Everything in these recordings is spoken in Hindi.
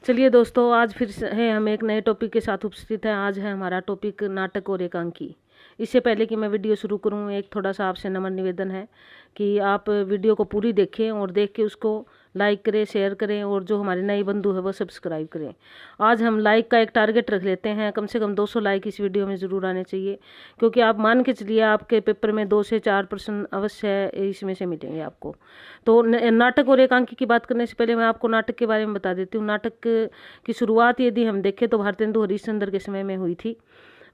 चलिए दोस्तों, आज फिर से है हम एक नए टॉपिक के साथ उपस्थित हैं। आज है हमारा टॉपिक नाटक और एकांकी। इससे पहले कि मैं वीडियो शुरू करूं, एक थोड़ा सा आपसे नम्र निवेदन है कि आप वीडियो को पूरी देखें और देख के उसको लाइक करें, शेयर करें और जो हमारे नए बंधु है वो सब्सक्राइब करें। आज हम लाइक का एक टारगेट रख लेते हैं, कम से कम 200 लाइक इस वीडियो में ज़रूर आने चाहिए, क्योंकि आप मान के चलिए आपके पेपर में 2 से 4 प्रश्न अवश्य इसमें से मिलेंगे आपको। तो नाटक और एकांकी की बात करने से पहले मैं आपको नाटक के बारे में बता देती हूँ। नाटक की शुरुआत यदि हम देखें तो भारतेंदु हरिश्चंद्र के समय में हुई थी।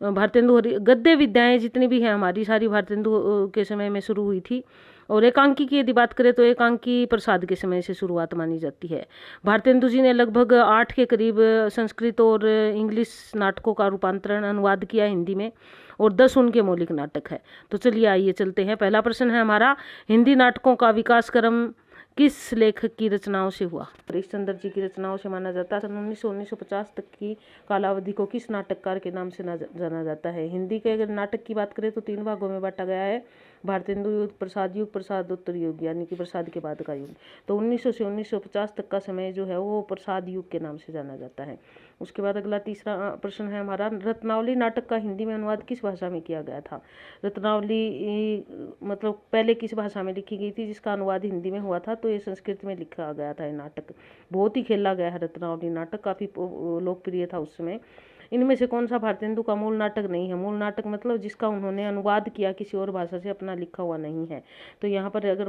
गद्य विद्याएं जितनी भी हैं हमारी सारी भारतेंदु के समय में शुरू हुई थी। और एकांकी की यदि बात करें तो एकांकी प्रसाद के समय से शुरुआत मानी जाती है। भारतेंदु जी ने लगभग 8 के करीब संस्कृत और इंग्लिश नाटकों का रूपांतरण अनुवाद किया हिंदी में, और 10 उनके मौलिक नाटक है। तो चलिए आइए चलते हैं। पहला प्रश्न है हमारा, हिंदी नाटकों का विकास क्रम किस लेखक की रचनाओं से हुआ? हरिश्चंद्र जी की रचनाओं से माना जाता है। सन 1950 तक की कालावधि को किस नाटककार के नाम से जाना जाता है? हिंदी के अगर नाटक की बात करें तो 3 भागों में बांटा गया है, भारतेंदु युग, प्रसादोत्तर युग, यानी कि प्रसाद के बाद का युग। तो 1900 से 1950 तक का समय जो है वो प्रसाद युग के नाम से जाना जाता है। उसके बाद अगला तीसरा प्रश्न है हमारा, रत्नावली नाटक का हिंदी में अनुवाद किस भाषा में किया गया था? रत्नावली मतलब पहले किस भाषा में लिखी गई थी जिसका अनुवाद हिंदी में हुआ था? तो ये संस्कृत में लिखा गया था। ये नाटक बहुत ही खेला गया है। रत्नावली नाटक काफ़ी लोकप्रिय था उस समय। इनमें से कौन सा भारतेंदु का मूल नाटक नहीं है? मूल नाटक मतलब जिसका उन्होंने अनुवाद किया किसी और भाषा से, अपना लिखा हुआ नहीं है। तो यहाँ पर अगर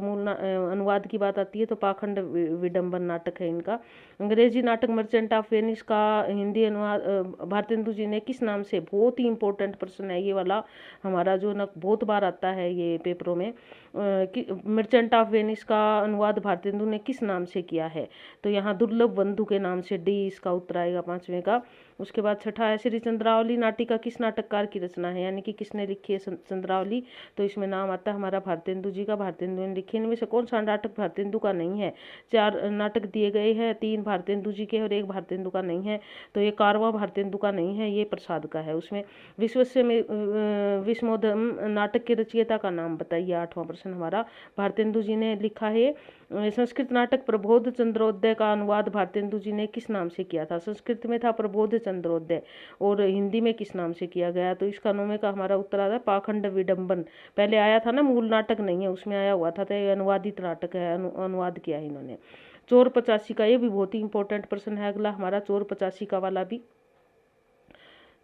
अनुवाद की बात आती है तो पाखंड विडंबन नाटक है इनका। अंग्रेजी नाटक मर्चेंट ऑफ वेनिस का हिंदी अनुवाद भारतेंदु जी ने किस नाम से? बहुत ही इंपॉर्टेंट प्रश्न है ये वाला हमारा, जो न बहुत बार आता है ये पेपरों में। मर्चेंट ऑफ वेनिस का अनुवाद भारतेंदु ने किस नाम से किया है? तो यहाँ दुर्लभ बंधु के नाम से, डी इसका उत्तर आएगा 5वें का। उसके बाद छठा है, श्री चंद्रावली नाटिका किस नाटककार की रचना है, यानी कि किसने लिखी है चंद्रावली? तो इसमें नाम आता है हमारा भारतेंदु जी का। भारतेंदु ने लिखी। इनमें से कौन सा नाटक भारतेंदु का नहीं है? 4 नाटक दिए गए हैं, 3 भारतेंदु जी के और 1 भारतेंदु का नहीं है। तो ये कारवां भारतेंदु का नहीं है, ये प्रसाद का है। उसमें विश्वोधम नाटक के रचयिता का नाम बताइए, 8वां प्रश्न हमारा। भारतेंदु जी ने लिखा है। संस्कृत नाटक प्रबोध चंद्रोदय का अनुवाद भारतेंदु जी ने किस नाम से किया था? संस्कृत में था प्रबोध चंद्रोदय, और हिंदी में किस नाम से किया गया? तो इसका 9वें का हमारा उत्तर आता है पाखंड विडंबन। पहले आया था ना, मूल नाटक नहीं है, उसमें आया हुआ था। तो ये अनुवादित नाटक है, अनुवाद किया है इन्होंने। चोर 85 का, ये भी बहुत ही इंपॉर्टेंट प्रश्न है अगला हमारा, चोर 85 का वाला भी।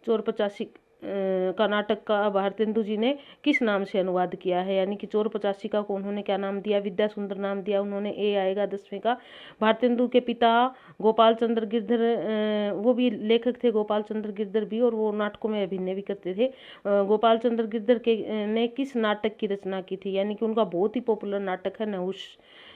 चोर 85 का नाटक का भारतेंदु जी ने किस नाम से अनुवाद किया है? यानी कि चोर 85 का को उन्होंने क्या नाम दिया? विद्या सुंदर नाम दिया उन्होंने। ए आएगा 10वें का। भारतेंदु के पिता गोपाल चंद्र गिरधर, वो भी लेखक थे गोपाल चंद्र गिरधर भी, और वो नाटकों में अभिनय भी करते थे। गोपाल चंद्र गिरधर के ने किस नाटक की रचना की थी? यानी कि उनका बहुत ही पॉपुलर नाटक है नहुष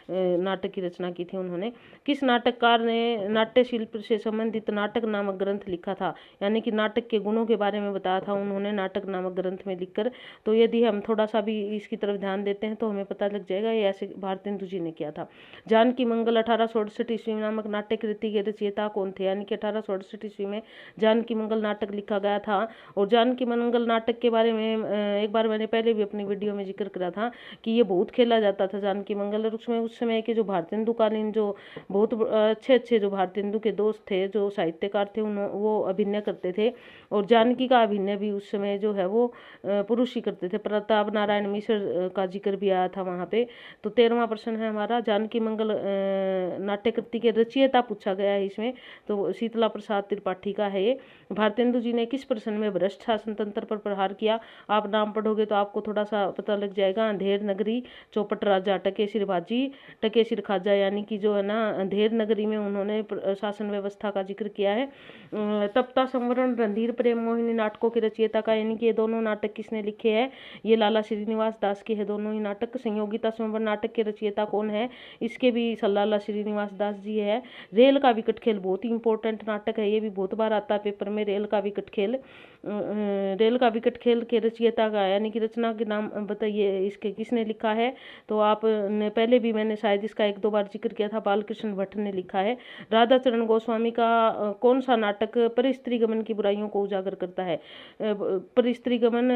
नाटक की रचना की थी उन्होंने। किस नाटककार ने नाट्य शिल्प से संबंधित नाटक नामक ग्रंथ लिखा था? यानी कि नाटक के गुणों के बारे में बताया था उन्होंने नाटक नामक ग्रंथ में लिखकर। तो यदि हम थोड़ा सा भी इसकी तरफ ध्यान देते हैं तो हमें पता लग जाएगा ये ऐसे भारतेंदु जी ने किया था। जानकी मंगल 1868 ईस्वी नामक नाट्य कृति के रचयिता कौन थे? यानी कि 1868 ईस्वी में जानकी मंगल नाटक लिखा गया था। और जानकी मंगल नाटक के बारे में एक बार मैंने पहले भी अपनी वीडियो में जिक्र करा था कि ये बहुत खेला जाता था जानकी मंगल। और उसमें उस समय के जो भारतेंदुकालीन जो बहुत अच्छे जो भारतेंदु के दोस्त थे, जो साहित्यकार थे, वो अभिनय करते थे। और जानकी का अभिनय भी उस समय जो है वो पुरुष ही करते थे। प्रताप नारायण मिश्र का जिक्र भी आया था वहाँ पे। तो 13वां प्रश्न है हमारा, जानकी मंगल नाट्यकृति के रचयिता पूछा गया है इसमें, तो शीतला प्रसाद त्रिपाठी का है ये। भारतेंदु जी ने किस प्रश्न में भ्रष्ट शासन तंत्र पर प्रहार किया? आप नाम पढ़ोगे तो आपको थोड़ा सा पता लग जाएगा। अंधेर नगरी, चौपट राजा, टके सिर बाजी, टके सिर खाजा, यानी कि जो है ना अंधेर नगरी में उन्होंने शासन व्यवस्था का जिक्र किया है। तप्ता संवरण, रणधीर प्रेम मोहिनी नाटकों के रचयिता का, यानी कि ये दोनों नाटक किसने लिखे हैं? ये लाला श्रीनिवास दास के है दोनों ही नाटक। संयोगिता स्वयंवर नाटक के रचयिता कौन है? इसके भी लाला श्रीनिवास दास जी है। रेल का विकट खेल बहुत ही इंपॉर्टेंट नाटक है, ये भी बहुत बार आता है पेपर में। रेल का विकट खेल, रेल का विकट खेल के रचयिता का यानी कि रचना के नाम बताइए, इसके किसने लिखा है? तो आप ने पहले भी मैंने शायद इसका 1-2 बार जिक्र किया था, बालकृष्ण भट्ट ने लिखा है। राधा चरण गोस्वामी का कौन सा नाटक परिस्त्री गमन की बुराइयों को उजागर करता है? परिस्त्री गमन,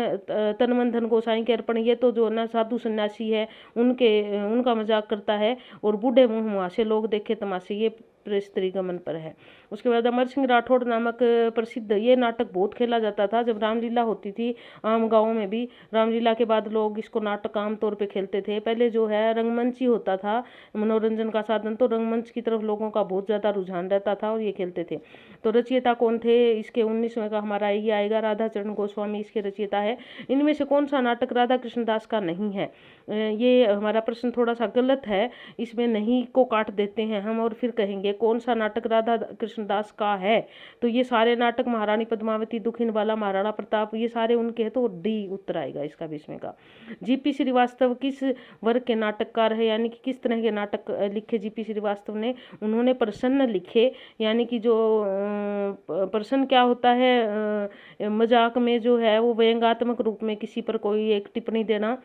तन मन धन गोसाई के अर्पण, ये तो जो ना साधु सन्यासी है उनका मजाक करता है। और बूढ़े मुंह मुहासे लोग देखे तमाशे, ये स्त्री गमन पर है। उसके बाद अमर सिंह राठौड़ नामक प्रसिद्ध, ये नाटक बहुत खेला जाता था जब रामलीला होती थी आम गाँव में भी। रामलीला के बाद लोग इसको नाटक आम तौर पे खेलते थे। पहले जो है रंगमंच ही होता था मनोरंजन का साधन, तो रंगमंच की तरफ लोगों का बहुत ज़्यादा रुझान रहता था और ये खेलते थे। तो रचयिता कौन थे इसके 19वें का हमारा ये आएगा, राधा चरण गोस्वामी इसके रचयिता है। इनमें से कौन सा नाटक राधा कृष्ण दास का नहीं है? ये हमारा प्रश्न थोड़ा सा गलत है, इसमें नहीं को काट देते हैं हम और फिर कहेंगे कौन सा नाटक राधा कृष्ण दास का है। तो ये सारे नाटक महारानी पद्मावती, दुखिन बाला, महाराणा प्रताप, ये सारे उनके हैं, तो डी उत्तर आएगा इसका 20वें का। जीपी श्रीवास्तव किस वर्ग के नाटककार है, यानी कि किस तरह के नाटक लिखे जीपी श्रीवास्तव ने? उन्होंने प्रसन्न लिखे, यानी कि जो प्रसन्न क्या होता है, मजाक में जो है वो व्यंग्यात्मक रूप में किसी पर कोई एक टिप्पणी देना।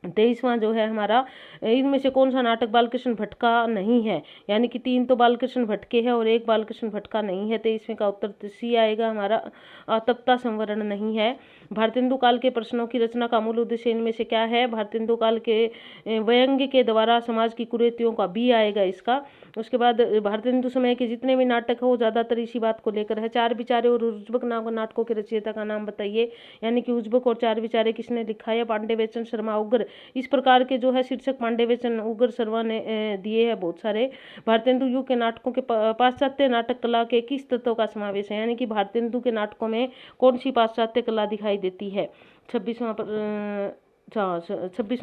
23वां जो है हमारा, इनमें से कौन सा नाटक बालकृष्ण भट्ट का नहीं है, यानी कि 3 तो बालकृष्ण भट्ट के हैं और 1 बालकृष्ण भट्ट का नहीं है। 23वें का उत्तर सी आएगा हमारा, आतप्ता संवरण नहीं है। भारतेंदु काल के प्रश्नों की रचना का मूल उद्देश्य इनमें से क्या है? भारतेंदु काल के व्यंग्य के द्वारा समाज की कुरीतियों का बी आएगा इसका। उसके बाद भारतेंदु समय के जितने भी नाटक हो ज्यादातर इसी बात को लेकर है। चार विचारे और उज्बक नाटकों के रचयिता का नाम बताइए, यानी कि उज्बक और चार विचारे किसने लिखा है? पांडेवेचन शर्मा उग्र, इस प्रकार के जो है शीर्षक पांडेवेचन उग्र शर्मा ने दिए हैं बहुत सारे। भारतेंदु युग के नाटकों के पाश्चात्य नाटक कला के किस तत्व का समावेश है, यानी कि भारतेंदु के नाटकों में कौन सी पाश्चात्य कला दिखाई देती है? 26वां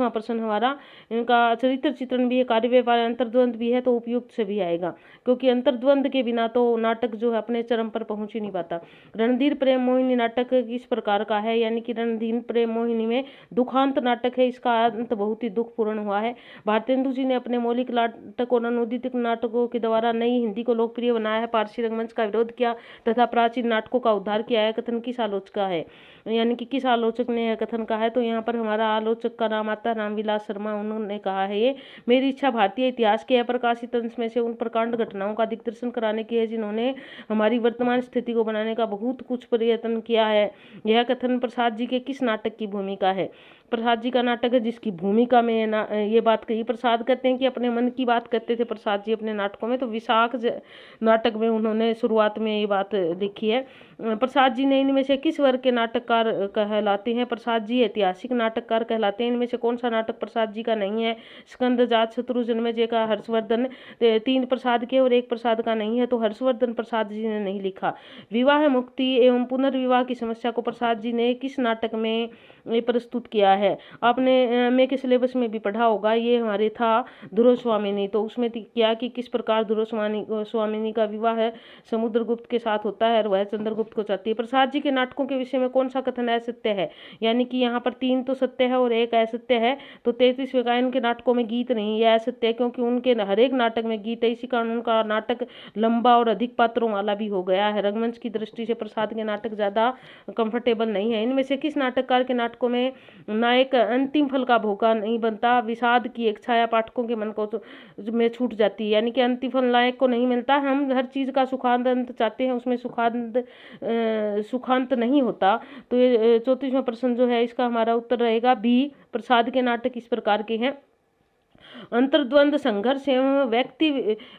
प्रश्न हमारा, इनका चरित्र चित्रण भी है, कार्य व्यवहार, अंतर्द्वंद भी है, तो उपयुक्त से भी आएगा, क्योंकि अंतर्द्वंद के बिना तो नाटक जो है अपने चरम पर पहुंच ही नहीं पाता। रणधीर प्रेम मोहिनी नाटक किस प्रकार का है, यानी कि रणधीर प्रेम मोहिनी में दुखांत नाटक है, इसका अंत बहुत ही दुखपूर्ण हुआ है। भारतेंदु जी ने अपने मौलिक नाटक और अनुदित नाटकों के द्वारा नई हिंदी को लोकप्रिय बनाया है, पारसी रंगमंच का विरोध किया तथा प्राचीन नाटकों का उद्धार किया है। कथन किस आलोचक का है, यानी कि किस आलोचक ने कथन कहा है? तो यहाँ पर हमारा आलोचक का नाम आता है रामविलास शर्मा, उन्होंने कहा है ये, मेरी इच्छा भारतीय इतिहास के अप्रकाशित अंश में से उन प्रकांड घटनाओं का दिग्दर्शन कराने की है जिन्होंने हमारी वर्तमान स्थिति को बनाने का बहुत कुछ प्रयत्न किया है। यह कथन प्रसाद जी के किस नाटक की भूमिका है? प्रसाद जी का नाटक है जिसकी भूमिका में ये बात कही। प्रसाद कहते हैं कि अपने मन की बात करते थे प्रसाद जी अपने नाटकों में, तो विशाख नाटक में उन्होंने शुरुआत में ये बात लिखी है। प्रसाद जी ने इनमें से किस वर्ग के नाटककार कहलाते हैं? प्रसाद जी ऐतिहासिक नाटककार कहलाते हैं। इनमें से कौन सा नाटक प्रसाद जी का नहीं है? स्कंद जात, शत्रु जन्मेजय का, हर्षवर्धन, 3 प्रसाद के और 1 प्रसाद का नहीं है, तो हर्षवर्धन प्रसाद जी ने नहीं लिखा। विवाह मुक्ति एवं पुनर्विवाह की समस्या को प्रसाद जी ने किस नाटक में प्रस्तुत किया है? आपने एमए के सिलेबस में भी पढ़ा होगा, ये हमारे था ध्रुव स्वामिनी, तो उसमें किया कि किस प्रकार ध्रुव स्वामिनी का विवाह है समुद्रगुप्त के साथ होता है और वह चंद्रगुप्त को चाहती है। प्रसाद जी के नाटकों के विषय में कौन सा कथन असत्य है, यानी कि यहाँ पर 3 तो सत्य है और 1 असत्य है, तो 33वें का इनके नाटकों में गीत नहीं, यह असत्य है, क्योंकि उनके हर एक नाटक में गीत है, इसी कारण उनका नाटक लंबा और अधिक पात्रों वाला भी हो गया है। रंगमंच की दृष्टि से प्रसाद के नाटक ज्यादा कंफर्टेबल नहीं है। इनमें से किस नाटककार के नाटकों में नायक अंतिम फल का भोगा नहीं बनता? विषाद की एक छाया पाठकों के मन को में छूट जाती है, यानी कि अंतिम फल नायक को नहीं मिलता। हम हर चीज का सुखांत अंत चाहते हैं, उसमें सुखांत नहीं होता। तो ये 34वां प्रश्न जो है इसका हमारा उत्तर रहेगा बी, प्रसाद के नाटक इस प्रकार के हैं। अंतर्द्वंद, संघर्ष एवं व्यक्ति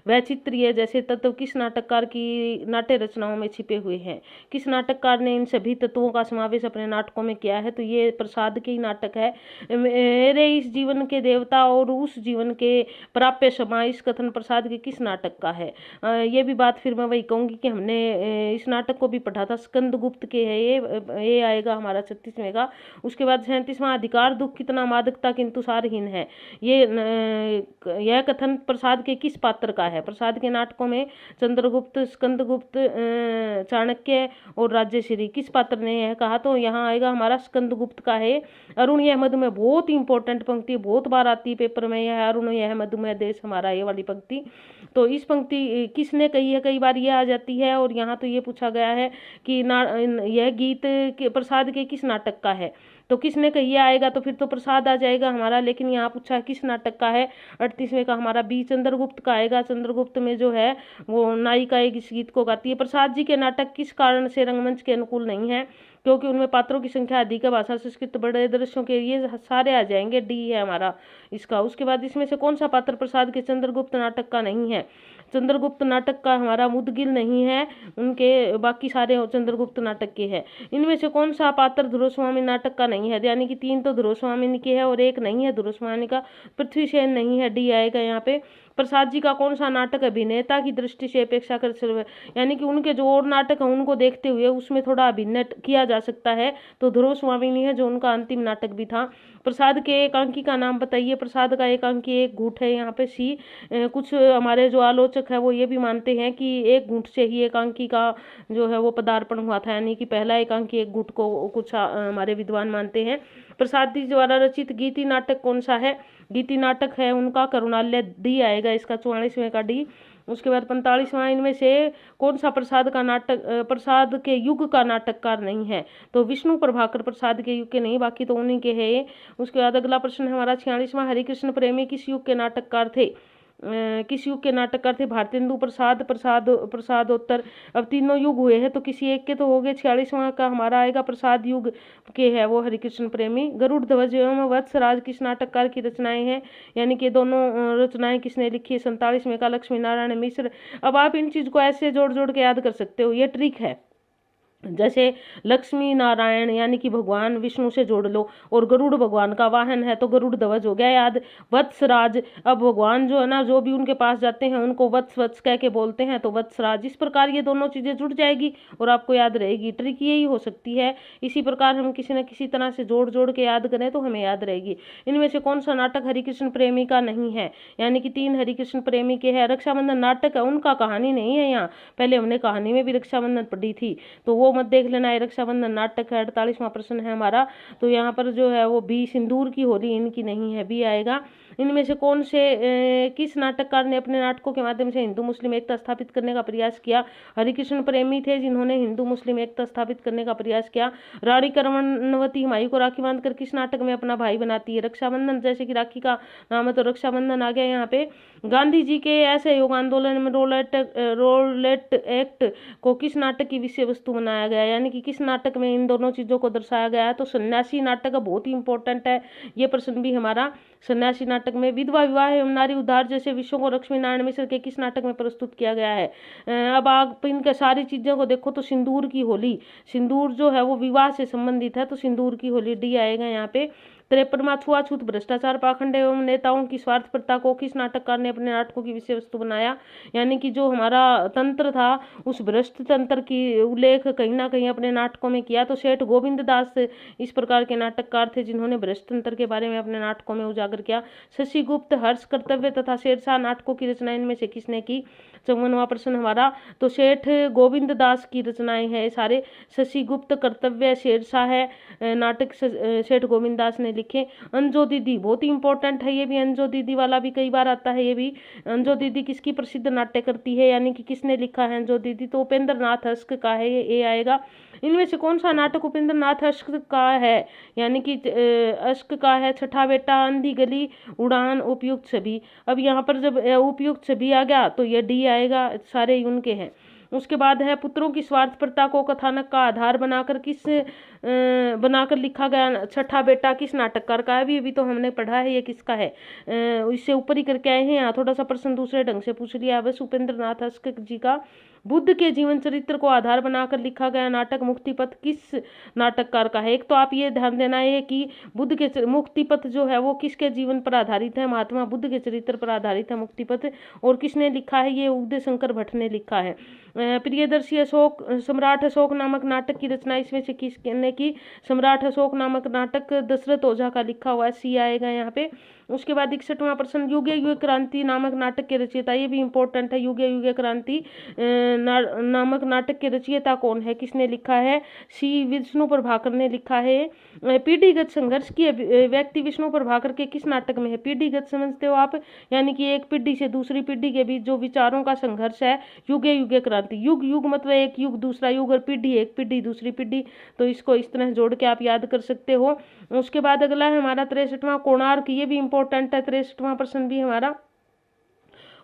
वैचित्र्य जैसे तत्व किस नाटककार की नाट्य रचनाओं में छिपे हुए हैं? किस नाटककार ने इन सभी तत्वों का समावेश अपने नाटकों में किया है? तो ये प्रसाद के ही नाटक है। मेरे इस जीवन के देवता और उस जीवन के प्राप्य समा, इस कथन प्रसाद के किस नाटक का है? ये भी बात फिर मैं वही कहूंगी कि हमने इस नाटक को भी पढ़ा था, स्कंदगुप्त के है ये आएगा हमारा 36वें का। उसके बाद 37वां, अधिकार दुख कितना मादकता किंतु सारहीन है, यह कथन प्रसाद के किस पात्र का है? प्रसाद के नाटकों में चंद्रगुप्त, स्कंदगुप्त, चाणक्य और राज्यश्री, किस पात्र ने यह कहा? तो यहाँ आएगा हमारा स्कंदगुप्त का है। अरुण यह मधुमेह, बहुत ही इंपॉर्टेंट पंक्ति, बहुत बार आती है पेपर में, यह अरुण यह मधुमेह देश हमारा, ये वाली पंक्ति। तो इस पंक्ति किसने कही है? कई बार ये आ जाती है, और यहाँ तो ये पूछा गया है कि यह गीत प्रसाद के किस नाटक का है? तो किसने कही आएगा, तो फिर तो प्रसाद आ जाएगा हमारा, लेकिन यहाँ पूछा है किस नाटक का है। 38वें का हमारा बी, चंद्रगुप्त का आएगा। चंद्रगुप्त में जो है वो नायिका एक इस गीत को गाती है। प्रसाद जी के नाटक किस कारण से रंगमंच के अनुकूल नहीं है? क्योंकि उनमें पात्रों की संख्या अधिक है, भाषा संस्कृत, बड़े दृश्यों के, ये सारे आ जाएंगे, डी है हमारा इसका। उसके बाद इसमें से कौन सा पात्र प्रसाद के चंद्रगुप्त नाटक का नहीं है? चंद्रगुप्त नाटक का हमारा मुदगिल नहीं है, उनके बाकी सारे चंद्रगुप्त नाटक के हैं। इनमें से कौन सा पात्र ध्रुवस्वामी नाटक का नहीं है, यानी कि 3 तो ध्रुवस्वामी के है और एक नहीं है ध्रुवस्वामी का, पृथ्वीसेन नहीं है, डी आएगा यहाँ पे। प्रसाद जी का कौन सा नाटक अभिनेता की दृष्टि से अपेक्षाकृत सुलभ, यानी कि उनके जो और नाटक है उनको देखते हुए उसमें थोड़ा अभिनय किया जा सकता है, तो ध्रुव स्वामी है जो उनका अंतिम नाटक भी था। प्रसाद के एकांकी का नाम बताइए। प्रसाद का एकांकी एक घूंट है, यहाँ पे सी। कुछ हमारे जो आलोचक है वो ये भी मानते हैं कि एक घूंट से ही एकांकी का जो है वो पदार्पण हुआ था, यानी कि पहला एकांकी एक घूंट को कुछ हमारे विद्वान मानते हैं। प्रसाद जी द्वारा रचित गीति नाटक कौन सा है, गीति नाटक है उनका करुणालय, डी आएगा इसका, 44वें का डी। उसके बाद 45वां, इनमें से कौन सा प्रसाद का नाटक प्रसाद के युग का नाटककार नहीं है, तो विष्णु प्रभाकर प्रसाद के युग के नहीं, बाकी तो उन्हीं के है। उसके बाद अगला प्रश्न है हमारा 46वां, हरिकृष्ण प्रेमी किस युग के नाटककार थे, किस युग के नाटककार थे, भारतेंदु प्रसाद, प्रसादोत्तर। अब तीनों युग हुए हैं तो किसी एक के तो हो गए। 46वां का हमारा आएगा प्रसाद युग के है वो हरिकृष्ण प्रेमी। गरुड़ ध्वज एवं वत्सराज किस नाटककार की रचनाएं हैं, यानी कि दोनों रचनाएं किसने लिखी है, 47वें का लक्ष्मी नारायण मिश्र। अब आप इन चीज को ऐसे जोड़ जोड़ के याद कर सकते हो, ये ट्रिक है। जैसे लक्ष्मी नारायण यानी कि भगवान विष्णु से जोड़ लो, और गरुड़ भगवान का वाहन है तो गरुड़ ध्वज हो गया याद। वत्सराज, अब भगवान जो है ना जो भी उनके पास जाते हैं उनको वत्स वत्स कह के बोलते हैं, तो वत्सराज। इस प्रकार ये दोनों चीजें जुड़ जाएगी और आपको याद रहेगी। ट्रिक यही हो सकती है, इसी प्रकार हम किसी न किसी तरह से जोड़ जोड़ के याद करें तो हमें याद रहेगी। इनमें से कौन सा नाटक हरिकृष्ण प्रेमी का नहीं है, यानी कि 3 हरिकृष्ण प्रेमी के है। रक्षाबंधन नाटक है, उनका कहानी नहीं है यहाँ, पहले हमने कहानी में भी रक्षाबंधन पढ़ी थी तो वो मत देख लेना है। रक्षाबंधन नाटक है। 48वां प्रश्न है हमारा, तो यहाँ पर जो है वो बी, सिंदूर की होली इनकी नहीं है, बी आएगा। इनमें से कौन से किस नाटककार ने अपने नाटकों के माध्यम से हिंदू मुस्लिम एकता स्थापित करने का प्रयास किया, हरिकृष्ण प्रेमी थे जिन्होंने हिंदू मुस्लिम एकता स्थापित करने का प्रयास किया। रानी कर्मवती हुमायूं को राखी बांधकर किस नाटक में अपना भाई बनाती है, रक्षाबंधन। जैसे कि राखी का नाम है तो रक्षाबंधन आ गया यहाँ पे। गांधी जी के असहयोग आंदोलन में रोलेट एक्ट को किस नाटक की विषय वस्तु बनाया गया, यानी कि किस नाटक में इन दोनों चीजों को दर्शाया गया है, तो सन्यासी नाटक बहुत ही इंपॉर्टेंट है ये प्रश्न भी हमारा। सन्यासी नाटक में विधवा विवाह एवं नारी उद्धार जैसे विषयों को लक्ष्मी नारायण मिश्र के किस नाटक में प्रस्तुत किया गया है। अब आप इनके सारी चीजों को देखो तो सिंदूर की होली, सिंदूर जो है वो विवाह से संबंधित है तो सिंदूर की होली, डी आएगा यहाँ पे। 53वां, छुआछूत भ्रष्टाचार पाखंड एवं नेताओं की स्वार्थपरता को किस नाटककार ने अपने नाटकों की विषय वस्तु बनाया, यानी कि जो हमारा तंत्र था उस भ्रष्ट तंत्र की उल्लेख कहीं ना कहीं अपने नाटकों में किया, तो सेठ गोविंद दास इस प्रकार के नाटककार थे जिन्होंने भ्रष्ट तंत्र के बारे में अपने नाटकों में उजागर किया। शशि गुप्त, हर्ष, कर्तव्य तथा शेरशाह नाटकों की रचना इनमें से किसने की, 54वां प्रश्न हमारा, तो सेठ गोविंद दास की रचनाएं हैं सारे। शशि गुप्त, कर्तव्य, शेरशाह है नाटक सेठ गोविंद दास ने लिखे। अंजो दीदी बहुत ही इंपॉर्टेंट है ये भी, अंजो दीदी वाला भी कई बार आता है ये भी। अंजो दीदी किसकी प्रसिद्ध नाट्य करती है, यानी कि किसने लिखा है अंजो दीदी, तो उपेंद्र नाथ हस्क का है ये, ए आएगा। इनमें से कौन सा नाटक उपेंद्र नाथ हस्क का है, यानी कि हस्क का है, छठा बेटा, अंधी गली, उड़ान, उपयुक्त छवि। अब यहाँ पर जब उपयुक्त छवि आ गया तो ये डी आएगा, सारे उनके हैं। उसके बाद है पुत्रों की स्वार्थपरता को कथानक का आधार बनाकर लिखा गया छठा बेटा किस नाटककार का है, अभी तो हमने पढ़ा है ये किसका है, इससे ऊपर ही करके आए हैं। यहाँ थोड़ा सा प्रश्न दूसरे ढंग से पूछ लिया बस। उपेंद्र नाथ हस्क जी का बुद्ध के जीवन चरित्र को आधार बनाकर लिखा गया नाटक मुक्तिपथ किस नाटककार का है। एक तो आप ये ध्यान देना है कि बुद्ध के मुक्तिपथ जो है वो किसके जीवन पर आधारित है, महात्मा बुद्ध के चरित्र पर आधारित है मुक्तिपथ, और किसने लिखा है, ये उदय शंकर भट्ट ने लिखा है। प्रियदर्शी अशोक, सम्राट अशोक नामक नाटक की रचना इसमें से किसने की, सम्राट अशोक नामक नाटक दशरथ ओझा का लिखा हुआ है, सी आएगा यहाँ पे। उसके बाद 61वां प्रश्न, युगे युगे क्रांति नामक नाटक के रचयिता, ये भी इंपॉर्टेंट है, युगे युगे क्रांति नामक नाटक के रचयिता कौन है, किसने लिखा है, सी विष्णु प्रभाकर ने लिखा है। पीढ़ीगत संघर्ष की व्यक्ति विष्णु प्रभाकर के किस नाटक में है, पीढ़ीगत समझते हो आप, यानी कि एक पीढ़ी से दूसरी पीढ़ी के बीच जो विचारों का संघर्ष है, युगे युगे क्रांति। युग युग मतलब एक युग दूसरा युग, और पीढ़ी एक पीढ़ी दूसरी पीढ़ी, तो इसको इस तरह जोड़ के आप याद कर सकते हो। उसके बाद अगला है हमारा 63वां, कोणार्क, ये भी इंपॉर्टेंट है, 63वां प्रश्न भी हमारा।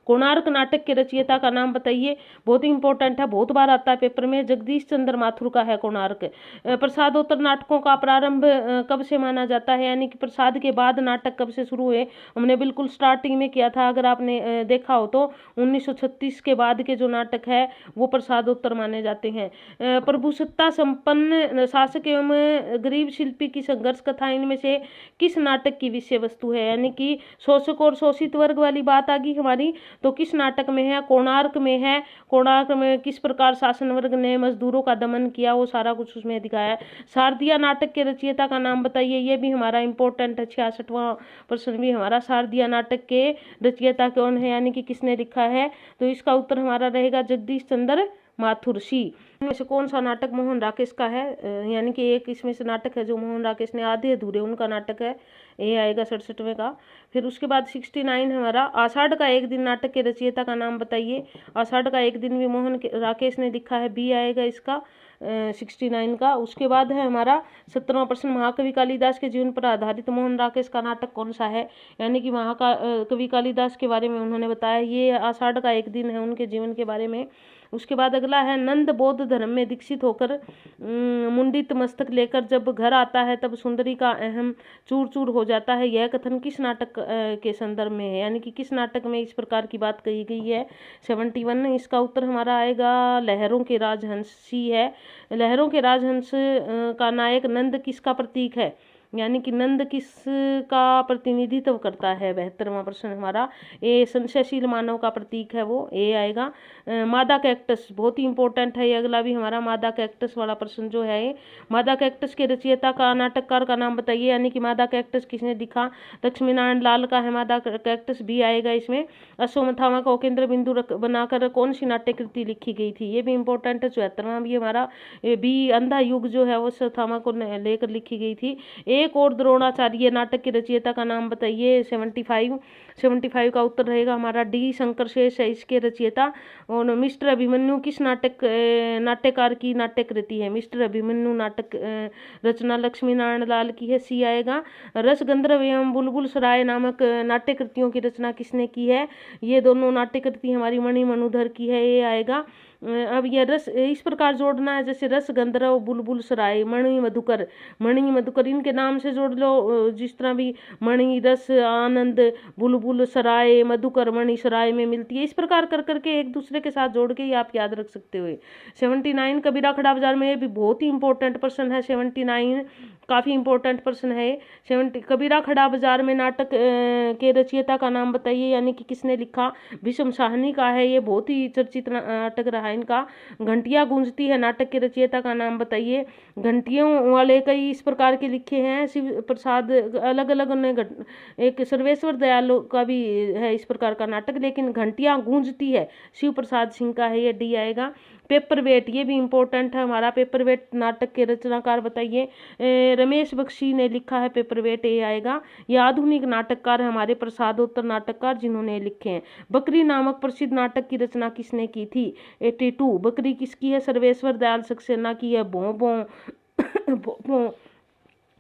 कोणार्क नाटक के रचयिता का नाम बताइए। बहुत ही इंपॉर्टेंट है, बहुत बार आता है पेपर में। जगदीश चंद्र माथुर का है कोणार्क। प्रसादोत्तर नाटकों का प्रारंभ कब से माना जाता है, यानी कि प्रसाद के बाद नाटक कब से शुरू हुए। हमने बिल्कुल स्टार्टिंग में किया था, अगर आपने देखा हो तो 1936 के बाद के जो नाटक है वो प्रसादोत्तर माने जाते हैं। प्रभुसत्ता संपन्न शासक एवं गरीब शिल्पी की संघर्ष कथा इनमें से किस नाटक की विषय वस्तु है, यानी कि शोषक और शोषित वर्ग वाली बात आ गई हमारी, तो किस नाटक में है, कोणार्क में है। कोणार्क में किस प्रकार शासन वर्ग ने मजदूरों का दमन किया, वो सारा कुछ उसमें दिखाया है। शारदीय नाटक के रचयिता का नाम बताइए, ये भी हमारा इंपॉर्टेंट है। 66वां प्रश्न भी हमारा शारदीय नाटक के रचयिता कौन है, यानी कि किसने लिखा है, तो इसका उत्तर हमारा रहेगा जगदीश चंद्र माथुर सी। इनमें से कौन सा नाटक मोहन राकेश का है, यानी कि एक इसमें से नाटक है जो मोहन राकेश ने आधे अधूरे उनका नाटक है, ये आएगा 67वें का। फिर उसके बाद 69 हमारा आषाढ़ का एक दिन नाटक के रचयिता का नाम बताइए। आषाढ़ का एक दिन भी मोहन राकेश ने लिखा है, बी आएगा इसका 69 का। उसके बाद है हमारा 17वां प्रश्न, महाकवि कालिदास के जीवन पर आधारित मोहन राकेश का नाटक कौन सा है, यानी कि कवि कालिदास के बारे में उन्होंने बताया, ये आषाढ़ का एक दिन है, उनके जीवन के बारे में। उसके बाद अगला है, नंद बौद्ध धर्म में दीक्षित होकर मुंडित मस्तक लेकर जब घर आता है तब सुंदरी का अहम चूर चूर हो जाता है, यह कथन किस नाटक के संदर्भ में है, यानी कि किस नाटक में इस प्रकार की बात कही गई है। 71 इसका उत्तर हमारा आएगा लहरों के राजहंसी है। लहरों के राजहंस का नायक नंद किसका प्रतीक है, यानी कि नंद किस का प्रतिनिधित्व करता है। 72वां प्रश्न हमारा, ए संशयशील मानव का प्रतीक है, वो ए आएगा। मादा कैक्टस बहुत ही इंपॉर्टेंट है, ये अगला भी हमारा मादा कैक्टस वाला प्रश्न जो है, मादा कैक्टस के रचयिता का नाटककार का नाम बताइए, यानी कि मादा कैक्टस किसने लिखा, लक्ष्मीनारायण लाल का है मादा कैक्टस, भी आएगा इसमें। अश्वत्थामा को केंद्र बिंदु बनाकर कौन सी नाट्य कृति लिखी गई थी, ये भी इंपॉर्टेंट है। 74वां भी हमारा बी अंधा युग जो है वो अश्वत्थामा को लेकर लिखी गई थी। एक और द्रोणाचार्य नाटक के रचयिता का नाम बताइए। 75 का उत्तर रहेगा हमारा डी शंकर शेष है इसके रचयिता। और मिस्टर अभिमन्यु किस नाट्यकार की नाट्य कृति है, मिस्टर अभिमन्यु नाटक रचना लक्ष्मी नारायण लाल की है, सी आएगा। रस गंधर्व एवं बुलबुल सराय नामक नाट्य कृतियों की रचना किसने की है, ये दोनों नाट्य कृति हमारी मणि मनोधर की है, ये आएगा। अब यह रस इस प्रकार जोड़ना है, जैसे रस गंधर्व बुलबुल सराय मणि मधुकर इनके नाम से जोड़ लो, जिस तरह भी मणि रस आनंद बुलबुल सराय मधुकर मणि सराय में मिलती है, इस प्रकार कर करके एक दूसरे के साथ जोड़ के ही आप याद रख सकते हो। 79 कबीरा खड़ा बाजार में, ये भी बहुत ही इंपॉर्टेंट प्रश्न है। 79 काफी इंपॉर्टेंट प्रश्न है। 70 कबीरा खड़ा बाजार में नाटक के रचयिता का नाम बताइए, यानी कि किसने लिखा, विषम साहनी का है, ये बहुत ही चर्चित नाटक रहा इनका। घंटियां गूंजती है नाटक के रचयिता का नाम बताइए। घंटियों वाले कई इस प्रकार के लिखे हैं, शिव प्रसाद अलग अलग ने एक सर्वेश्वर दयाल का भी है इस प्रकार का नाटक, लेकिन घंटियां गूंजती है शिव प्रसाद सिंह का है, ये डी आएगा। पेपर वेट ये भी इंपॉर्टेंट है हमारा, पेपर वेट नाटक के रचनाकार बताइए। रमेश बख्शी ने लिखा है पेपर वेट, ये आएगा। ये आधुनिक नाटककार है हमारे प्रसादोत्तर नाटककार जिन्होंने लिखे हैं। बकरी नामक प्रसिद्ध नाटक की रचना किसने की थी, 82 बकरी किसकी है, सर्वेश्वर दयाल सक्सेना की है। भों भों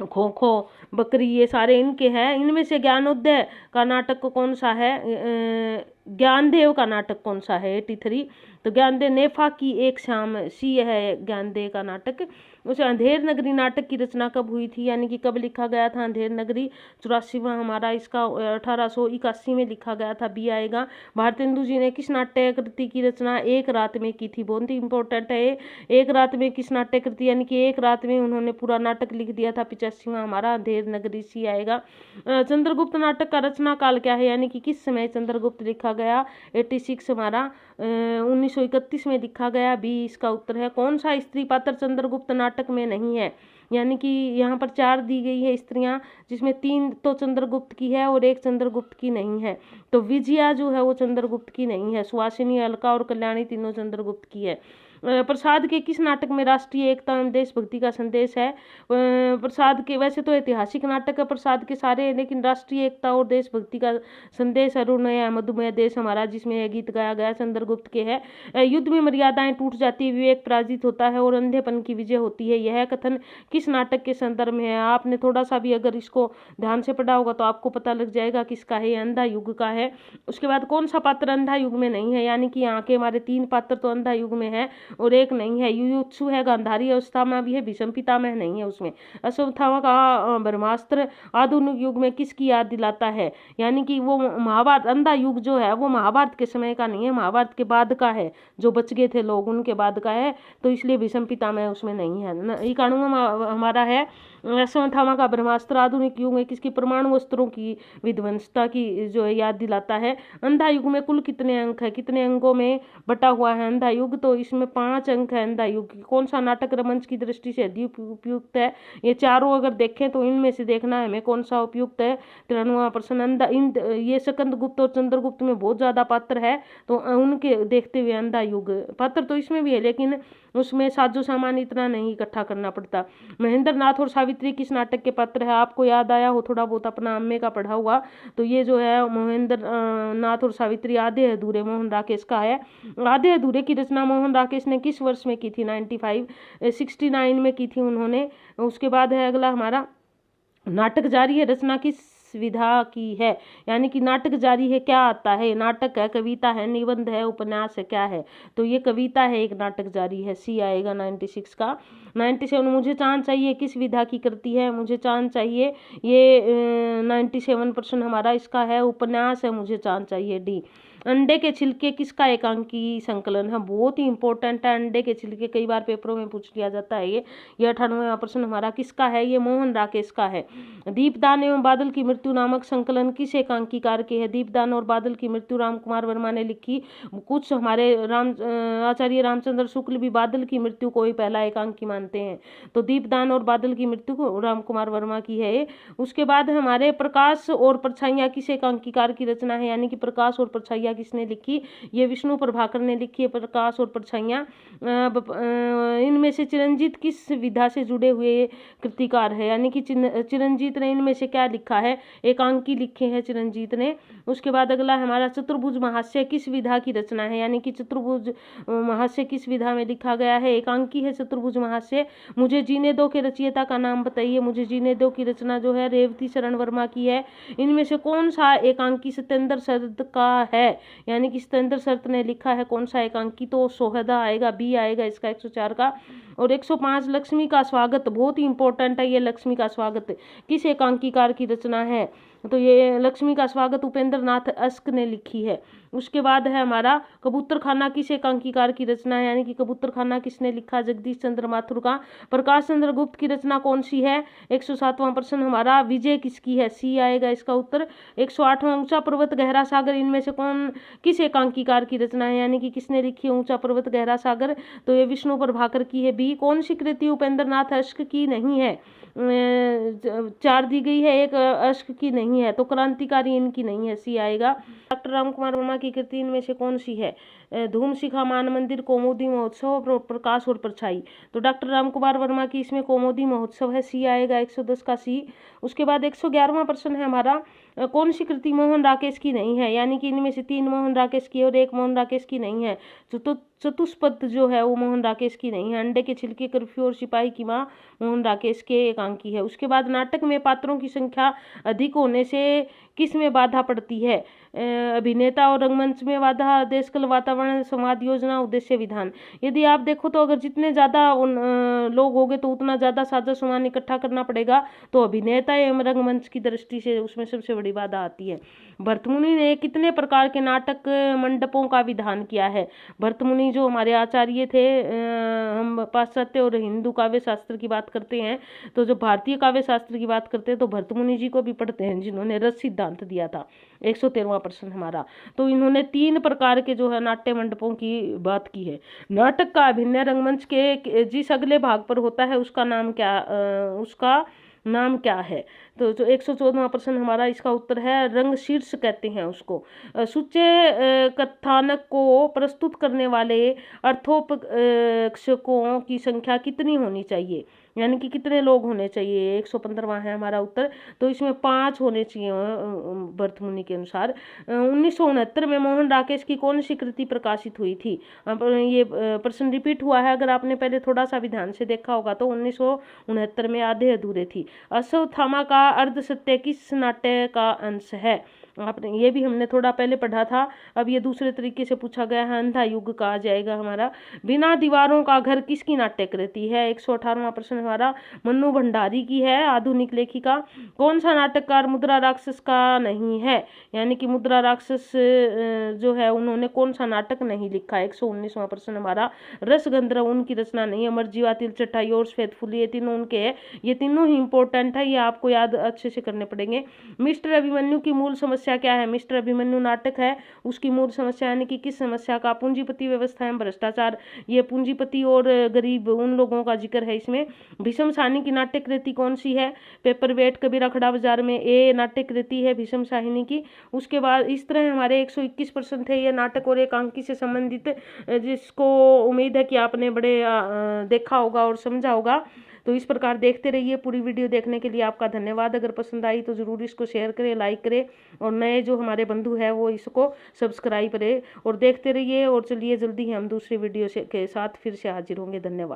खो खो बकरी ये सारे इनके हैं। इनमें से ज्ञानोदय का नाटक कौन सा है, ज्ञानदेव का नाटक कौन सा है, 83 तो ज्ञानदेव नेफा की एक शाम, सी है ज्ञानदेव का नाटक। उसे अंधेर नगरी नाटक की रचना कब हुई थी, यानी कि कब लिखा गया था अंधेर नगरी, 84वां हमारा इसका 1881 में लिखा गया था, बी आएगा। भारतेंदु जी ने किस नाट्य कृति की रचना एक रात में की थी, बहुत ही इंपॉर्टेंट है। एक रात में किस नाट्य कृति, यानी कि एक रात में उन्होंने पूरा नाटक लिख दिया था, 85वां हमारा अंधेर नगरी, सी आएगा। चंद्रगुप्त नाटक का रचना काल क्या है, यानी कि किस समय चंद्रगुप्त लिखा गया, 86 हमारा 1931 में लिखा गया, बी इसका उत्तर है। कौन सा स्त्री पात्र चंद्रगुप्त नाटक में नहीं है, यानी कि यहाँ पर 4 दी गई है स्त्रियां, जिसमें 3 तो चंद्रगुप्त की है और 1 चंद्रगुप्त की नहीं है। तो विजया जो है वो चंद्रगुप्त की नहीं है, सुहासिनी अलका और कल्याणी तीनों चंद्रगुप्त की है। प्रसाद के किस नाटक में राष्ट्रीय एकता एवं देशभक्ति का संदेश है, प्रसाद के वैसे तो ऐतिहासिक नाटक है प्रसाद के सारे, लेकिन राष्ट्रीय एकता और देशभक्ति का संदेश अरुणय मधुमेह देश हमारा, जिसमें यह गीत गाया गया चंद्रगुप्त के है। युद्ध में मर्यादाएं टूट जाती है, विवेक पराजित होता है और अंधेपन की विजय होती है, यह कथन किस नाटक के संदर्भ में है। आपने थोड़ा सा भी अगर इसको ध्यान से पढ़ा होगा तो आपको पता लग जाएगा किसका है, ये अंधा युग का है। उसके बाद कौन सा पात्र अंधा युग में नहीं है, यानी कि यहाँ के हमारे 3 पात्र तो अंधा युग में है और एक नहीं है। युयुत्सु है, गांधारी अवस्था में भी है, भीष्म पितामह नहीं है उसमें। अश्वत्थामा का ब्रह्मास्त्र आधुनिक युग में किसकी याद दिलाता है, यानी कि वो महाभारत, अंधा युग जो है वो महाभारत के समय का नहीं है, महाभारत के बाद का है, जो बच गए थे लोग उनके बाद का है, तो इसलिए भीष्म पितामह उसमें नहीं है। इक्यानवां हमारा है अश्वत्थामा का ब्रह्मास्त्र आधुनिक युग में किसकी, परमाणु अस्त्रों की विध्वंसता की जो है याद दिलाता है। अंधा युग में कुल कितने अंक है, कितने अंकों में बटा हुआ है अंधा युग, तो इसमें 5 अंक है अंधा युग। कौन सा नाटक रंगमंच की दृष्टि से अधिक उपयुक्त है, ये चारों अगर देखें तो इनमें से देखना है हमें कौन सा उपयुक्त है। 93वां प्रश्न, अंधा ये स्कंद गुप्त और चंद्रगुप्त में बहुत ज्यादा पात्र है, तो उनके देखते हुए अंधा युग। पात्र तो इसमें भी है लेकिन उसमें साजो सामान इतना नहीं इकट्ठा करना पड़ता। महेंद्र नाथ और सावित्री किस नाटक के पात्र है, आपको याद आया हो थोड़ा बहुत अपना अम्मे का पढ़ा हुआ, तो ये जो है महेंद्र नाथ और सावित्री आधे अधूरे मोहन राकेश का है। आधे अधूरे की रचना मोहन राकेश ने किस वर्ष में की थी, 69 में की थी उन्होंने। उसके बाद है अगला हमारा, नाटक जारी है रचना किस विधा की है, यानी कि नाटक जारी है क्या आता है, नाटक है, कविता है, निबंध है, उपन्यास है, क्या है, तो ये कविता है, एक नाटक जारी है, सी आएगा 96 का। 97 मुझे चांद चाहिए किस विधा की कृति है, मुझे चांद चाहिए ये 97% हमारा इसका है, उपन्यास है मुझे चांद चाहिए, डी। अंडे के छिलके किसका एकांकी संकलन है, बहुत ही इंपॉर्टेंट है अंडे के छिलके, कई बार पेपरों में पूछ लिया जाता है ये। 98वां प्रश्न हमारा किसका है, ये मोहन राकेश का है। दीपदान एवं बादल की मृत्यु नामक संकलन किस एकांकीकार के है, दीपदान और बादल की मृत्यु राम कुमार वर्मा ने लिखी। कुछ हमारे आचार्य रामचंद्र शुक्ल भी बादल की मृत्यु को ही पहला एकांकी मानते हैं, तो दीपदान और बादल की मृत्यु राम कुमार वर्मा की है। उसके बाद हमारे प्रकाश और परछाइयां किस एकांकीकार की रचना है, यानी कि प्रकाश और परछाइयां किसने लिखी, ये विष्णु प्रभाकर ने लिखी है प्रकाश और परछाइयां। इनमें से चिरंजीत किस विधा से जुड़े हुए कृतिकार है, यानी कि चिरंजीत ने इनमें से क्या लिखा है, एकांकी लिखे हैं चिरंजीत ने। उसके बाद अगला हमारा चतुर्भुज महास्य किस विधा की रचना है, यानी कि चतुर्भुज महास्य किस विधा में लिखा गया है, एकांकी है चतुर्भुज महास्य। मुझे जीने दो के रचयिता का नाम बताइए, मुझे जीने दो की रचना जो है रेवती शरण वर्मा की है। इनमें से कौन सा एकांकी सत्येंद्र शरद का है, यानी कि सत्येंद्र शरद ने लिखा है कौन सा एकांकी, तो सोहदा आएगा, बी आएगा इसका 104 का। और 105 लक्ष्मी का स्वागत, बहुत ही इंपॉर्टेंट है ये लक्ष्मी का स्वागत किस एकांकीकार की रचना है, तो ये लक्ष्मी का स्वागत उपेंद्र नाथ अस्क ने लिखी है। उसके बाद है हमारा कबूतर खाना किस एकांकीकार की रचना है, यानी कि कबूतर खाना किसने लिखा, जगदीश चंद्र माथुर का। प्रकाश चंद्र गुप्त की रचना कौन सी है, 107वां प्रश्न हमारा, विजय किसकी है, सी आएगा इसका उत्तर। 108वां ऊंचा पर्वत गहरा सागर, इनमें से कौन किस एकांकीकार की रचना है, यानी कि किसने लिखी है ऊंचा पर्वत गहरा सागर, तो ये विष्णु प्रभाकर की है, बी। कौन सी कृति उपेंद्र नाथ अश्क की नहीं है, 4 दी गई है, एक अश्क की नहीं है, तो क्रांतिकारी इनकी नहीं है, सी आएगा। डॉक्टर राम कुमार वर्मा की कृति इनमें से कौन सी है, धूम शिखा मान मंदिर, कौमुदी महोत्सव, प्रकाश और परछाई, तो डॉक्टर राम कुमार वर्मा की इसमें कौमुदी महोत्सव है, सी आएगा 110 का सी। उसके बाद 111वां प्रश्न है हमारा, कौन सी कृति मोहन राकेश की नहीं है, यानी कि इनमें से 3 मोहन राकेश की और 1 मोहन राकेश की नहीं है। चतुष्पद जो है वो मोहन राकेश की नहीं है। अंडे के छिलके, कर्फ्यू और सिपाही की मां मोहन राकेश के एकांकी है। उसके बाद नाटक में पात्रों की संख्या अधिक होने से किस में बाधा पड़ती है, अभिनेता और रंगमंच में बाधा, देशकाल वातावरण, संवाद योजना, उद्देश्य विधान। यदि आप देखो तो अगर जितने ज़्यादा लोग होंगे तो उतना ज़्यादा साजा सामान इकट्ठा करना पड़ेगा, तो अभिनेता एवं रंगमंच की दृष्टि से उसमें सबसे बड़ी बाधा आती है। भरतमुनि ने कितने प्रकार के नाटक मंडपों का विधान किया है, भरतमुनि जो हमारे आचार्य थे, हम पाश्चात्य और हिंदू काव्य शास्त्र की बात करते हैं, तो जो भारतीय काव्य शास्त्र की बात करते हैं तो भरतमुनि जी को भी पढ़ते हैं जिन्होंने रस सिद्धांत दिया था। 113वां प्रश्न हमारा, तो इन्होंने 3 प्रकार के जो है नाट्य मंडपों की बात की है। नाटक का अभिनय रंगमंच के जिस अगले भाग पर होता है उसका नाम क्या है, तो जो 114वां प्रश्न हमारा इसका उत्तर है रंग शीर्ष कहते हैं उसको। सुच्चे कथानक को प्रस्तुत करने वाले अर्थोपक्षकों की संख्या कितनी होनी चाहिए, यानी कि कितने लोग होने चाहिए, 115वां है हमारा उत्तर, तो इसमें 5 होने चाहिए भरतमुनि के अनुसार। 1969 में मोहन राकेश की कौन सी कृति प्रकाशित हुई थी? ये प्रश्न रिपीट हुआ है, अगर आपने पहले थोड़ा सा भी ध्यान से देखा होगा तो 1969 में आधे अधूरे थी। अश्वत्थामा का अर्ध सत्य किस नाट्य का अंश है? आपने ये भी हमने थोड़ा पहले पढ़ा था, अब ये दूसरे तरीके से पूछा गया है, अंधा युग का आ जाएगा हमारा। बिना दीवारों का घर किसकी नाट्य कृति है? 118वां प्रश्न हमारा मन्नू भंडारी की है, आधुनिक लेखिका। कौन सा नाटककार मुद्रा राक्षस का नहीं है? यानी कि मुद्रा राक्षस जो है उन्होंने कौन सा नाटक नहीं लिखा? 119वां प्रश्न हमारा रसगंधर्व उनकी रचना नहीं है। अमर जीवा, तिलचट्टा, योर्स फेथफुली, ये तीनों उनके हैं। ये तीनों ही इंपॉर्टेंट है, ये आपको याद अच्छे से करने पड़ेंगे। मिस्टर अभिमन्यु की मूल समस्या क्या है? मिस्टर अभिमन्यु नाटक है, उसकी मूल समस्या यानी कि किस समस्या का? पूंजीपति व्यवस्था एवं भ्रष्टाचार। ये पूंजीपति और गरीब उन लोगों का जिक्र है इसमें। भीष्म साहनी की नाट्य कृति कौन सी है? पेपर वेट, कबीरा खड़ा बाजार में, ये नाट्य कृति है भीष्म साहनी की। उसके बाद इस तरह हमारे 121 प्रश्न थे ये नाटक और एकांकी से संबंधित, जिसको उम्मीद है कि आपने बड़े देखा होगा और समझा होगा। तो इस प्रकार देखते रहिए। पूरी वीडियो देखने के लिए आपका धन्यवाद। अगर पसंद आई तो ज़रूर इसको शेयर करें, लाइक करें, और नए जो हमारे बंधु हैं वो इसको सब्सक्राइब करें और देखते रहिए। और चलिए जल्दी ही हम दूसरी वीडियो के साथ फिर से हाजिर होंगे। धन्यवाद।